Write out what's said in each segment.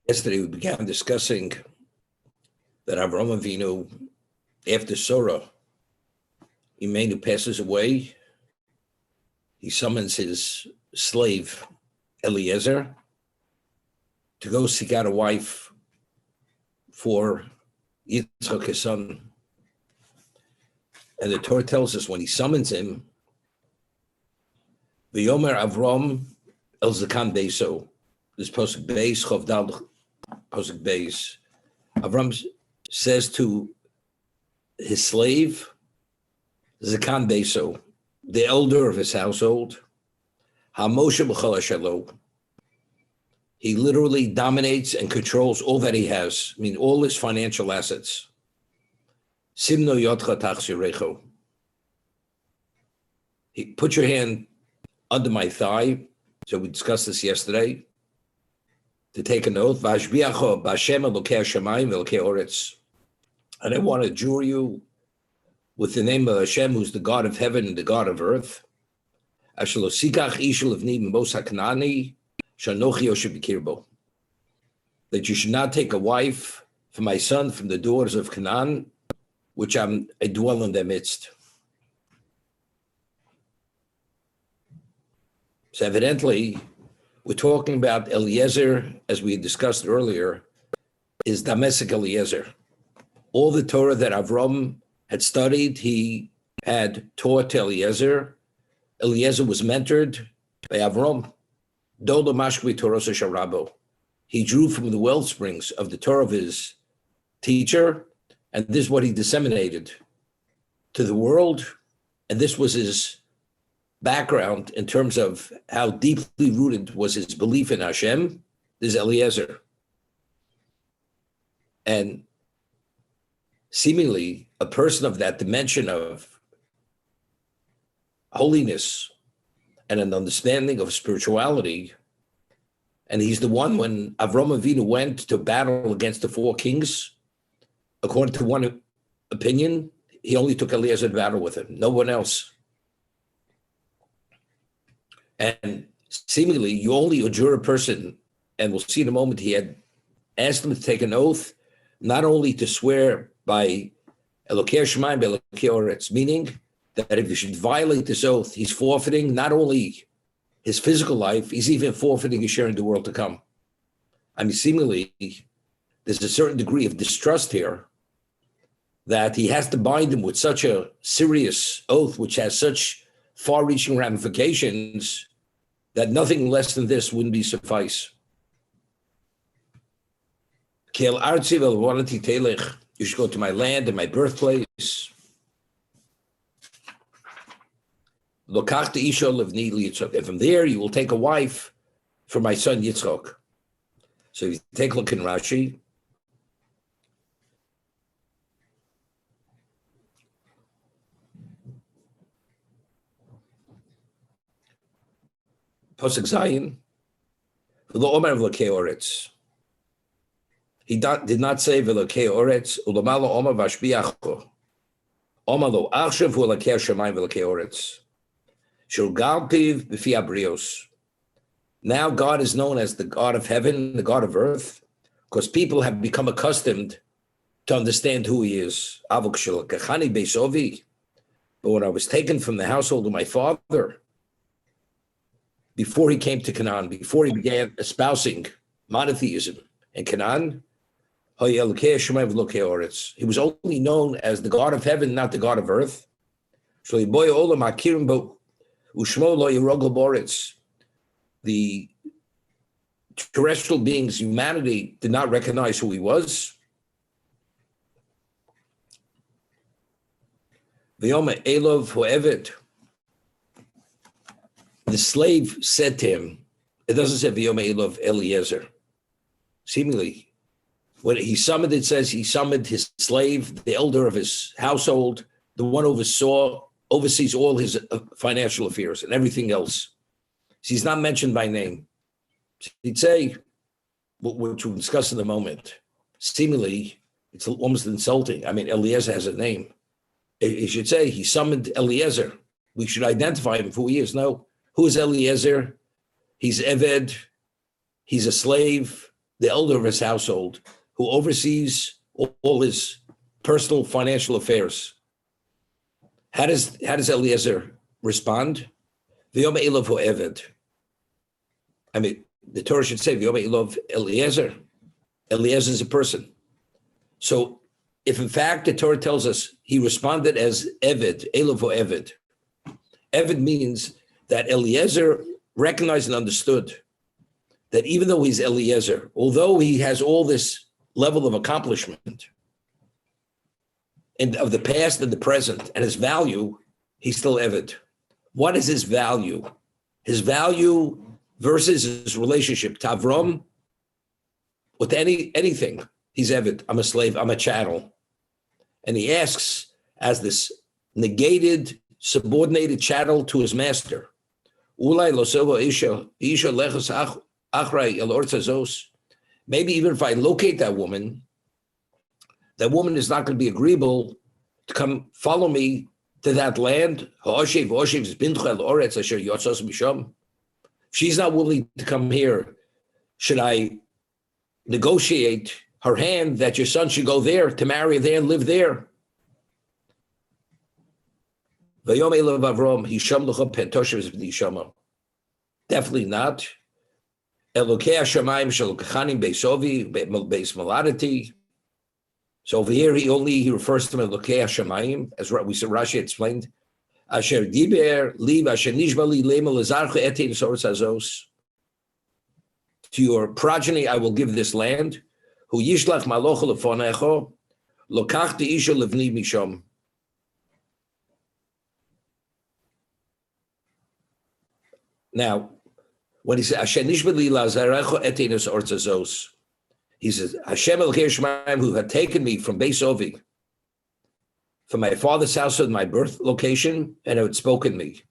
Yesterday we began discussing that Avraham Avinu, after Sarah, Imenu passes away, he summons his slave Eliezer to go seek out a wife for Yitzchak, his son. And the Torah tells us when he summons him, V'yomer Avram el Zakan Beiso. This Posuk Beis, Chavdal Posuk Beis. Avram says to his slave, Zakan Beiso, the elder of his household, HaMoshe B'chol Ashalo. He literally dominates and controls all that he has, I mean, all his financial assets. Simno Yotcha Tachsirecho. He put your hand under my thigh. So we discussed this yesterday. To take an oath, Vashbiacho B'Hashem Elokei Hashamayim Elokei Oretz. And I want to adjure you with the name of Hashem, who's the God of heaven and the God of earth. Ashelo Sikach Ishel Avni Mimos HaKanani Shanochi Yoshev B'Kirbo. That you should not take a wife for my son from the daughters of Canaan, which I dwell in their midst. So evidently, we're talking about Eliezer, as we discussed earlier, is Damesek Eliezer. All the Torah that Avram had studied, he had taught to Eliezer. Eliezer was mentored by Avram. Dodo Mashkvi Torah Sharabo. He drew from the well springs of the Torah of his teacher, and this is what he disseminated to the world, and this was his background in terms of how deeply rooted was his belief in Hashem. This is Eliezer. And seemingly a person of that dimension of holiness and an understanding of spirituality. And he's the one when Avram Avinu went to battle against the four kings, according to one opinion, he only took Eliezer to battle with him, no one else. And seemingly, you only adjure a person, and we'll see in a moment, he had asked him to take an oath, not only to swear by Elokei Hashemayim, but Elokei Oretz, meaning that if you should violate this oath, he's forfeiting not only his physical life, he's even forfeiting his share in the world to come. I mean, seemingly, there's a certain degree of distrust here that he has to bind him with such a serious oath, which has such far-reaching ramifications, that nothing less than this wouldn't be suffice. You should go to my land and my birthplace. And from there you will take a wife for my son Yitzchak. So if you take a look in Rashi, Posuk Zayin, V'lo Omer V'lokei Oretz. He did not say V'lokei Oretz, U'lomalo Omer Vashbiacho. Omer lo Achshav V'lokei Hashemayim V'lokei Oretz. Shulgalpiv B'fi Abrios. Now God is known as the God of heaven, the God of earth, because people have become accustomed to understand who he is. Avok Shel Kachani Beisovi. But when I was taken from the household of my father, before he came to Canaan, before he began espousing monotheism in Canaan, he was only known as the God of heaven, not the God of earth. The terrestrial beings, humanity, did not recognize who he was. The slave said to him, it doesn't say V'yomei Elov Eliezer. Seemingly, when he summoned, it says he summoned his slave, the elder of his household, the one oversees all his financial affairs and everything else. So he's not mentioned by name. He'd say, which we'll discuss in a moment, seemingly, it's almost insulting. I mean, Eliezer has a name. He should say he summoned Eliezer. We should identify him for who he is. No. Who is Eliezer? He's Eved. He's a slave. the elder of his household, who oversees all his personal financial affairs. How does Eliezer respond? V'yom elov ho'eved. I mean, the Torah should say v'yom elov Eliezer. Eliezer is a person. So, if in fact the Torah tells us he responded as Eved, elov ho'eved. Eved means that Eliezer recognized and understood that even though he's Eliezer, although he has all this level of accomplishment and of the past and the present and his value, he's still Eved. What is his value? His value versus his relationship to Avram, with anything. He's Eved. I'm a slave. I'm a chattel. And he asks, as this negated, subordinated chattel to his master, maybe even if I locate that woman is not going to be agreeable to come follow me to that land. If she's not willing to come here, should I negotiate her hand that your son should go there to marry there and live there? Definitely not. So over here, he refers to him as Elokei Hashamayim, as we said, Rashi explained. Asher diber li asher nishbali lema lezarcha etin soros hazos. To your progeny, I will give this land. Hu yishlach malocha lefonecho lokachti isha levni mishom. Now, when he says Asher nishbali lazarecho etin soros hazos, he says Hashem Elokei Hashamayim, who had taken me from Beis Ovi, from my father's house and my birth location, and had spoken me.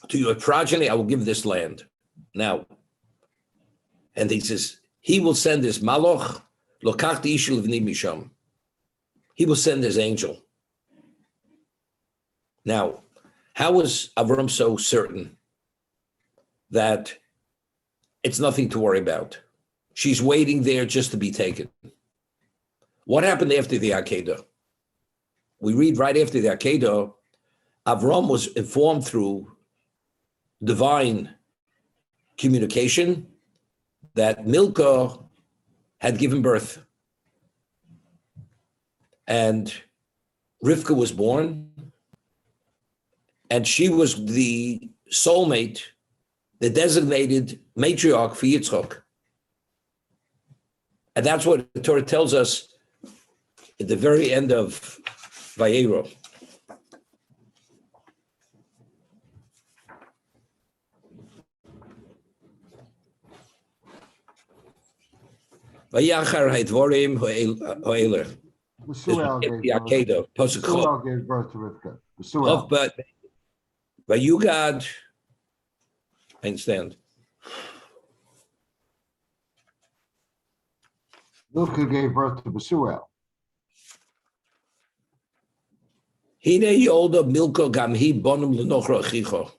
To your progeny, I will give this land. Now, and he says, he will send his maloch, lokachti isha levni misham. He will send his angel. Now, how was Avram so certain that it's nothing to worry about? She's waiting there just to be taken. What happened after the Akedah? We read right after the Akedah, Avram was informed through divine communication that Milcah had given birth. And Rivka was born, and she was the soulmate, the designated matriarch for Yitzchak. And that's what the Torah tells us at the very end of Vayero. Vayachar haidvorim ho'eler. Besuel gave birth to Rivka. Besuel. But Vayugad, I understand. Milcah gave birth to Besuel. Hine yolda Milcah gamhi bonum lenochra chicho.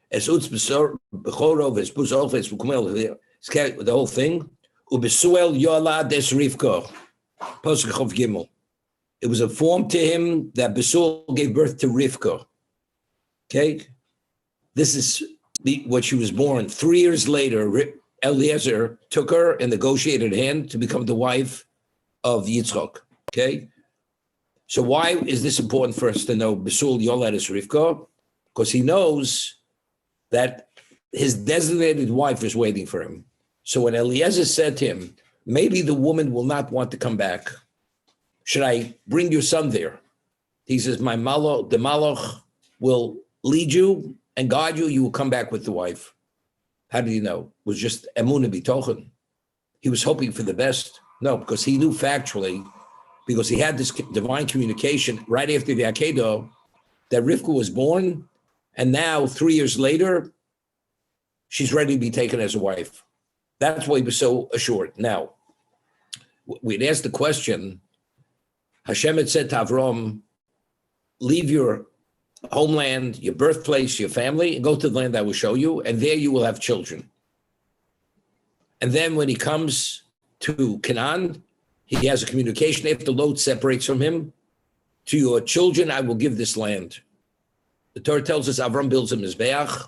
Es utz bechorov es buzov es bukumel. The whole thing. Ubesuel yola des Rivka. Pasuk Chav Gimel. It was informed to him that Besuel gave birth to Rivka. Okay, this is what she was born. 3 years later, Eliezer took her and negotiated hand to become the wife of Yitzchak. Okay, so why is this important for us to know? Besuel Yolad is Rivka, because he knows that his designated wife is waiting for him. So when Eliezer said to him, maybe the woman will not want to come back, should I bring your son there? He says, the Malach will lead you and guide you. You will come back with the wife. How did he know? It was just emunah bitochen. He was hoping for the best. No, because he knew factually, because he had this divine communication right after the Akedah, that Rivka was born, and now 3 years later, she's ready to be taken as a wife. That's why he was so assured. Now, we'd asked the question, Hashem had said to Avram, leave your homeland, your birthplace, your family, and go to the land I will show you, and there you will have children. And then when he comes to Canaan, he has a communication after Lot separates from him. To your children, I will give this land. The Torah tells us Avram builds a mizbeach,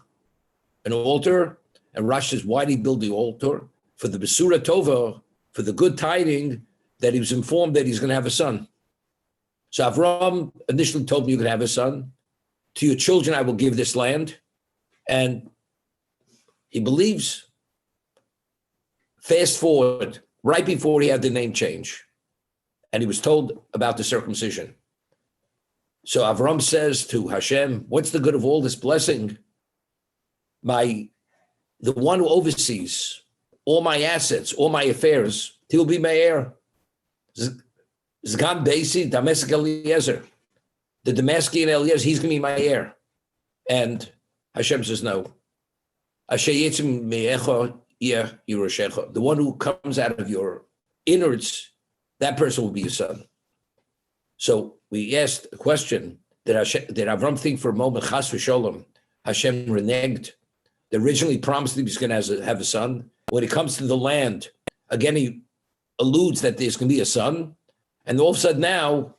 an altar, and Rashi says, why did he build the altar? For the Besura Tova, for the good tiding that he was informed that he's going to have a son. So Avram initially told me you can have a son. To your children, I will give this land. And he believes. Fast forward, right before he had the name change, and he was told about the circumcision. So Avram says to Hashem, what's the good of all this blessing? The one who oversees all my assets, all my affairs, he'll be my heir. Zgan Desi, Damascus Eliezer. The Damascus Eliezer, he's going to be my heir. And Hashem says, no. The one who comes out of your innards, that person will be your son. So we asked a question, did Avram think for a moment, Chas v'sholom, Hashem reneged? They originally promised he was going to have a son. When it comes to the land, again, he alludes that there's going to be a son. And all of a sudden now,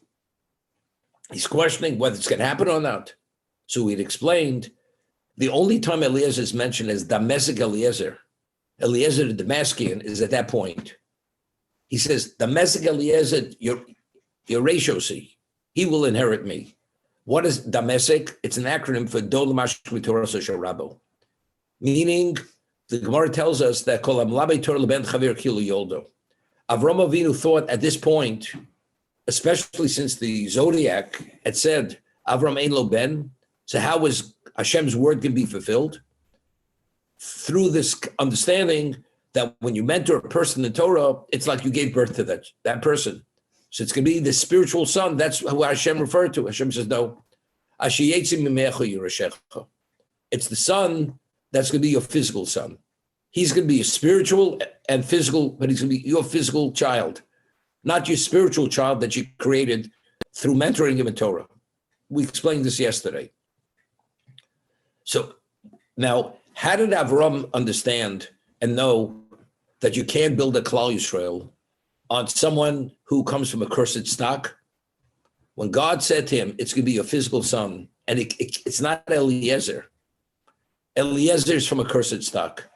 he's questioning whether it's going to happen or not. So we'd explained, the only time Eliezer is mentioned as Damascus Eliezer, Eliezer the Damascus is at that point. He says, Damascus Eliezer, your ratio C, he will inherit me. What is Damascus? It's an acronym for Dolamash Torah Rabo. Meaning, the Gemara tells us that Kol Amlabe Torah Leben Chavir Kilu Yoldo. Avram Avinu thought at this point, especially since the Zodiac had said, Avram Ein Lo Ben, so how was Hashem's word going to be fulfilled? Through this understanding that when you mentor a person in the Torah, it's like you gave birth to that person. So it's going to be the spiritual son. That's who Hashem referred to. Hashem says, no. It's the son that's going to be your physical son. He's going to be a spiritual and physical, but he's going to be your physical child, not your spiritual child that you created through mentoring him in Torah. We explained this yesterday. So now, how did Avram understand and know that you can't build a Klal Yisrael on someone who comes from a cursed stock? When God said to him, it's going to be your physical son, and it's not Eliezer. Eliezer is from a cursed stock.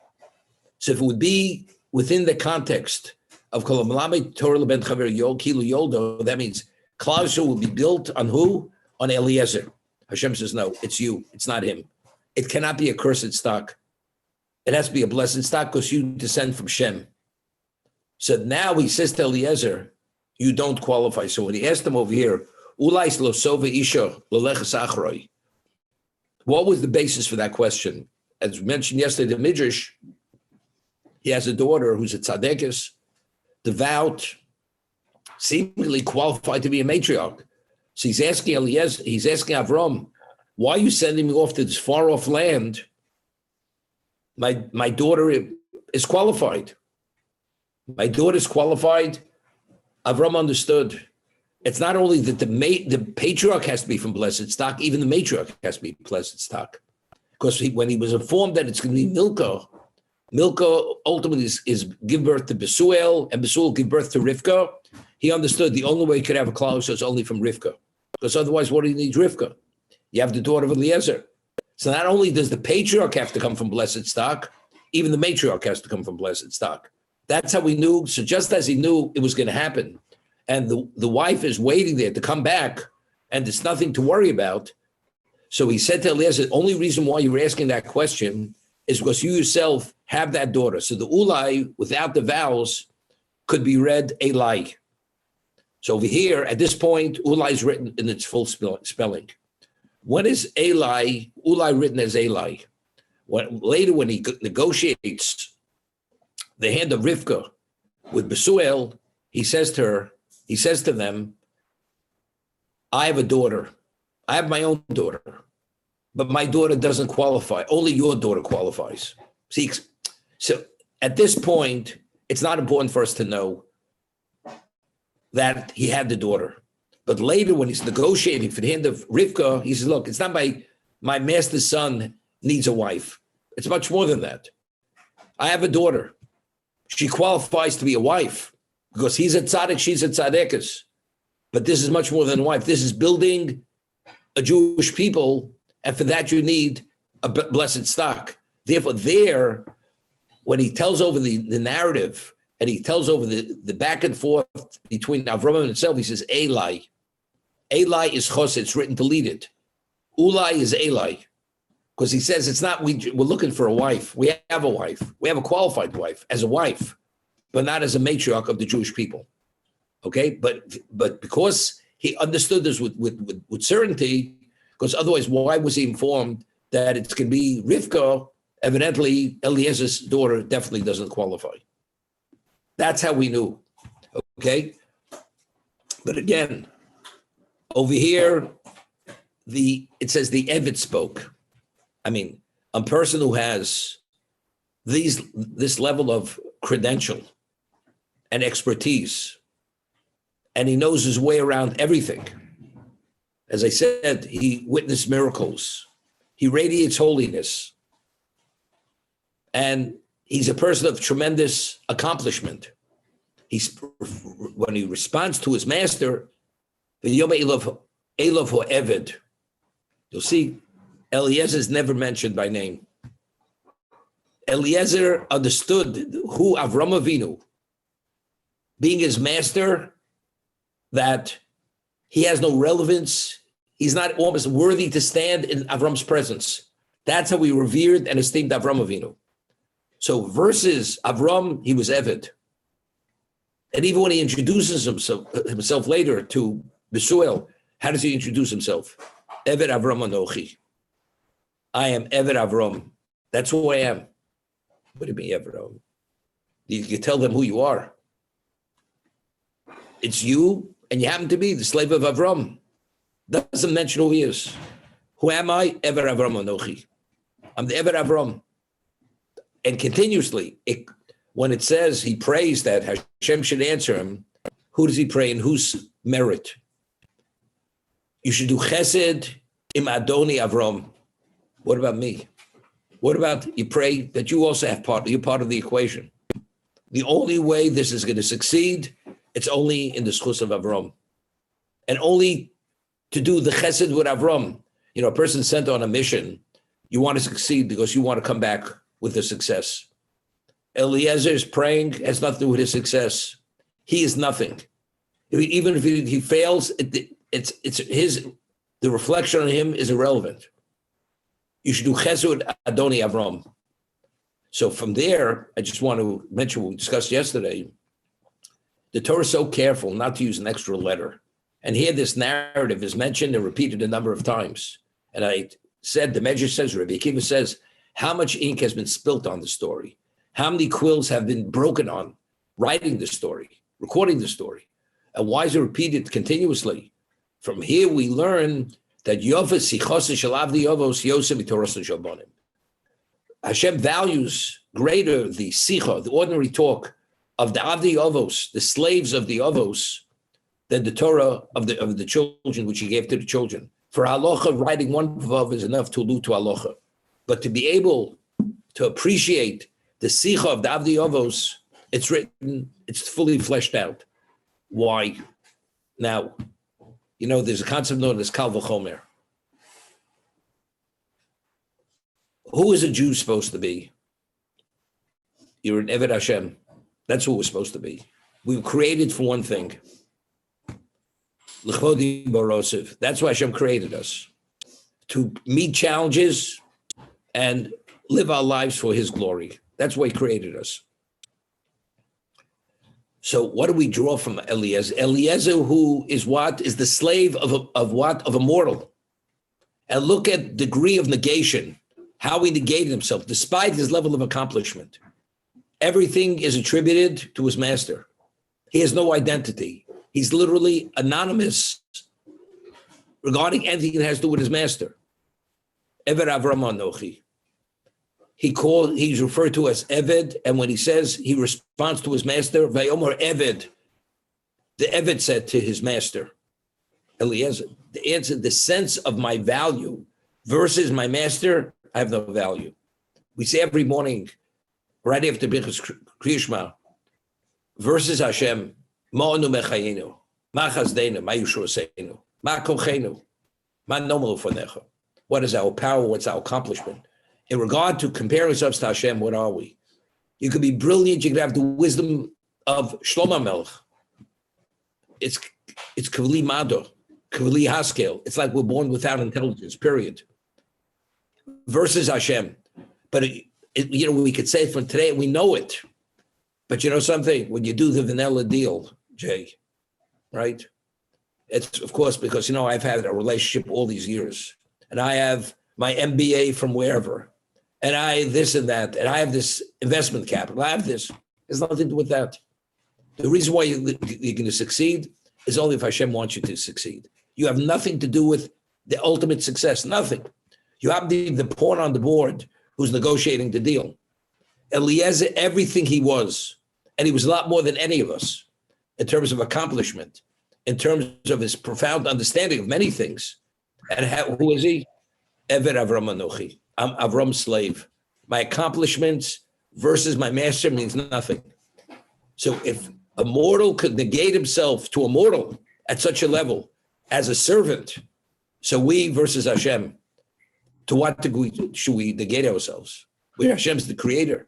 So if it would be within the context of Kol Hamalamed Torah Leben Chaver Kilu Yoldo, that means Klal Yisrael will be built on who? On Eliezer. Hashem says, no, it's you. It's not him. It cannot be a cursed stock. It has to be a blessed stock because you descend from Shem. So now he says to Eliezer, you don't qualify. So when he asked him over here, Ulais lo sova isha leleches achroi, what was the basis for that question? As we mentioned yesterday, the Midrash, he has a daughter who's a tzadekis, devout, seemingly qualified to be a matriarch. So he's asking Eliezer, he's asking Avram, why are you sending me off to this far off land? My daughter is qualified. My daughter is qualified. Avram understood. It's not only that the patriarch has to be from blessed stock, even the matriarch has to be blessed stock. Because when he was informed that it's going to be Milcah ultimately is give birth to Besuel, and Besuel give birth to Rivka, he understood the only way he could have a Klaus is only from Rivka. Because otherwise, what do you need Rivka? You have the daughter of Eliezer. So not only does the patriarch have to come from blessed stock, even the matriarch has to come from blessed stock. That's how we knew. So just as he knew it was going to happen, and the wife is waiting there to come back, and there's nothing to worry about. So he said to Eliezer, the only reason why you're asking that question is because you yourself have that daughter. So the ulai, without the vowels, could be read Eli. So over here, at this point, ulai is written in its full spelling. When is Eli, ulai written as Eli? Later when he negotiates the hand of Rivka with Besuel, he says to them, I have a daughter. I have my own daughter, but my daughter doesn't qualify. Only your daughter qualifies. See, so at this point, it's not important for us to know that he had the daughter. But later when he's negotiating for the hand of Rivka, he says, look, it's not my master's son needs a wife. It's much more than that. I have a daughter. She qualifies to be a wife because he's a tzaddik, she's a tzaddikus. But this is much more than a wife. This is building a Jewish people, and for that you need a blessed stock. Therefore, there, when he tells over the narrative and he tells over the back and forth between Avram and himself, he says, Eli. Eli is chos, it's written deleted. Ulai is Eli. Because he says it's not, we're looking for a wife. We have a wife. We have a qualified wife as a wife, but not as a matriarch of the Jewish people. Okay, but because he understood this with certainty, because otherwise, why was he informed that it's going to be Rivka? Evidently, Eliezer's daughter definitely doesn't qualify. That's how we knew. Okay, but again, over here, it says the Eved spoke. I mean, a person who has this level of credential and expertise, and he knows his way around everything. As I said, he witnessed miracles. He radiates holiness. And he's a person of tremendous accomplishment. When he responds to his master, you'll see Eliezer is never mentioned by name. Eliezer understood who Avram Avinu, being his master, that he has no relevance. He's not almost worthy to stand in Avram's presence. That's how we revered and esteemed Avram Avinu. So versus Avram, he was Eved. And even when he introduces himself later to Besuel, how does he introduce himself? Eved Avram Anochi. I am Eved Avram. That's who I am. What do you mean, Avram? You tell them who you are. It's you, and you happen to be the slave of Avram. Doesn't mention who he is. Who am I? Eved Avram Anochi. I'm the Eved Avram. And continuously, when it says he prays that Hashem should answer him, who does he pray in whose merit? You should do chesed im Adoni Avram. What about me? What about you pray that you also have you're part of the equation? The only way this is going to succeed, it's only in the schus of Avram. And only to do the chesed with Avram. You know, a person sent on a mission, you want to succeed because you want to come back with a success. Eliezer is praying, has nothing to do with his success. He is nothing. Even if he fails, the reflection on him is irrelevant. You should do chesed with Adoni Avram. So from there, I just want to mention what we discussed yesterday. The Torah is so careful not to use an extra letter. And here this narrative is mentioned and repeated a number of times. And I said, the Medrash says, Rabbi Akiva says, how much ink has been spilt on the story? How many quills have been broken on writing the story, recording the story? And why is it repeated continuously? From here we learn that Hashem values greater the sicha, the ordinary talk of the Avdi Avos, the slaves of the Avos, than the Torah of the children, which he gave to the children. For halacha, writing one vav is enough to allude to halacha. But to be able to appreciate the sicha of the Avdi Avos, it's written, it's fully fleshed out. Why? Now, you know, there's a concept known as Kal V'chomer. Who is a Jew supposed to be? You're an Eved Hashem. That's who we're supposed to be. We were created for one thing. L'chvodi barosiv. That's why Hashem created us. To meet challenges and live our lives for his glory. That's why he created us. So what do we draw from Eliezer? Eliezer, who is what? Is the slave of what? Of a mortal. And look at degree of negation, how he negated himself, despite his level of accomplishment. Everything is attributed to his master. He has no identity. He's literally anonymous regarding anything that has to do with his master. Eved Avram Anochi. He's referred to as Eved, and when he says he responds to his master, Vayomer Eved, the Eved said to his master, Eliezer, the answer, the sense of my value versus my master, I have no value. We say every morning, right after Birchas Kriya Shema, versus Hashem, ma'onu mechayenu, ma chazdenu, ma yushuaseinu, ma kochenu, ma nomu lefanecha. What is our power? What's our accomplishment? In regard to comparing ourselves to Hashem, what are we? You could be brilliant. You could have the wisdom of Shlomo Melech. It's Kavli Mado, Kavli Haskel. It's like we're born without intelligence, period. Versus Hashem. But, we could say it from today, we know it. But you know something? When you do the vanilla deal, Jay, right? It's, of course, because, I've had a relationship all these years. And I have my MBA from wherever. And I this and that. And I have this investment capital. I have this. There's nothing to do with that. The reason why you're going to succeed is only if Hashem wants you to succeed. You have nothing to do with the ultimate success. Nothing. You have the pawn on the board who's negotiating the deal. Eliezer, everything he was, and he was a lot more than any of us in terms of accomplishment, in terms of his profound understanding of many things. And who is he? Eved Avram Anochi. I'm Avram's slave. My accomplishments versus my master means nothing. So if a mortal could negate himself to a mortal at such a level as a servant, so we versus Hashem, to what degree should we negate ourselves? Where Hashem's the creator.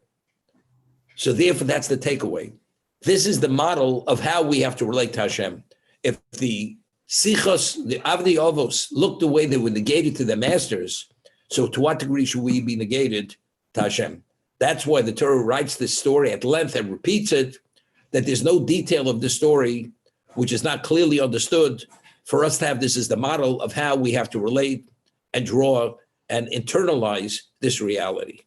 So therefore, that's the takeaway. This is the model of how we have to relate to Hashem. If the Sichos, the Avdi Avos, looked the way they were negated to their masters, so to what degree should we be negated to Hashem? That's why the Torah writes this story at length and repeats it, that there's no detail of the story which is not clearly understood. For us to have this as the model of how we have to relate and draw and internalize this reality.